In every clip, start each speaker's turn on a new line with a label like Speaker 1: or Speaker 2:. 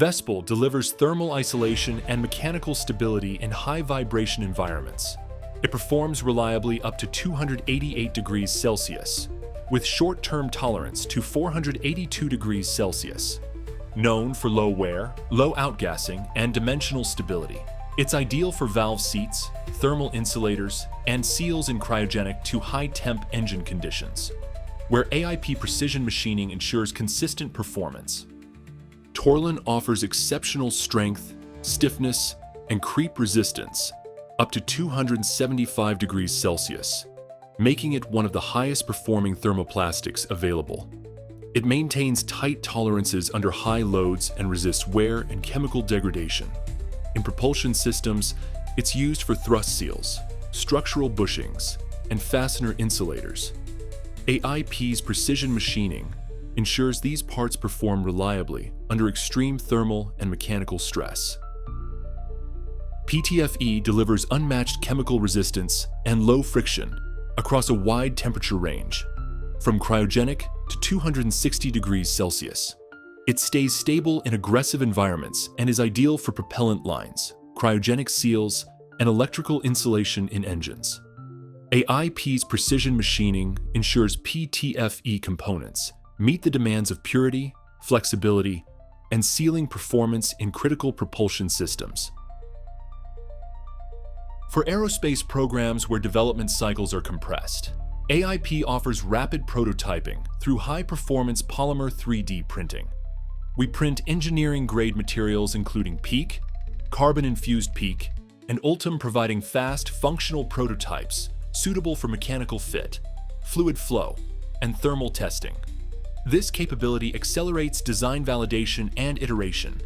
Speaker 1: Vespel delivers thermal isolation and mechanical stability in high vibration environments. It performs reliably up to 288 degrees Celsius, with short-term tolerance to 482 degrees Celsius. Known for low wear, low outgassing, and dimensional stability, it's ideal for valve seats, thermal insulators, and seals in cryogenic to high-temp engine conditions, where AIP Precision Machining ensures consistent performance. Torlon offers exceptional strength, stiffness, and creep resistance up to 275 degrees Celsius, making it one of the highest performing thermoplastics available. It maintains tight tolerances under high loads and resists wear and chemical degradation. In propulsion systems, it's used for thrust seals, structural bushings, and fastener insulators. AIP's Precision Machining ensures these parts perform reliably under extreme thermal and mechanical stress. PTFE delivers unmatched chemical resistance and low friction across a wide temperature range, from cryogenic to 260 degrees Celsius. It stays stable in aggressive environments and is ideal for propellant lines, cryogenic seals, and electrical insulation in engines. AIP's Precision Machining ensures PTFE components meet the demands of purity, flexibility, and sealing performance in critical propulsion systems. For aerospace programs where development cycles are compressed, AIP offers rapid prototyping through high-performance polymer 3D printing. We print engineering-grade materials including PEEK, carbon-infused PEEK, and Ultim, providing fast, functional prototypes suitable for mechanical fit, fluid flow, and thermal testing. This capability accelerates design validation and iteration,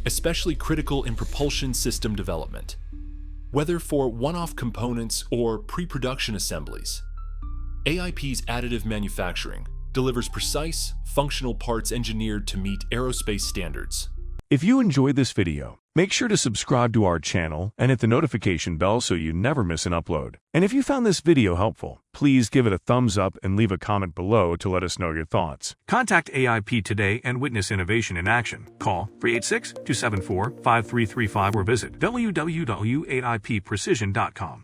Speaker 1: especially critical in propulsion system development. Whether for one-off components or pre-production assemblies, AIP's additive manufacturing delivers precise, functional parts engineered to meet aerospace standards.
Speaker 2: If you enjoyed this video, make sure to subscribe to our channel and hit the notification bell so you never miss an upload. And if you found this video helpful, please give it a thumbs up and leave a comment below to let us know your thoughts. Contact AIP today and witness innovation in action. Call 386-274-5335 or visit www.aipprecision.com.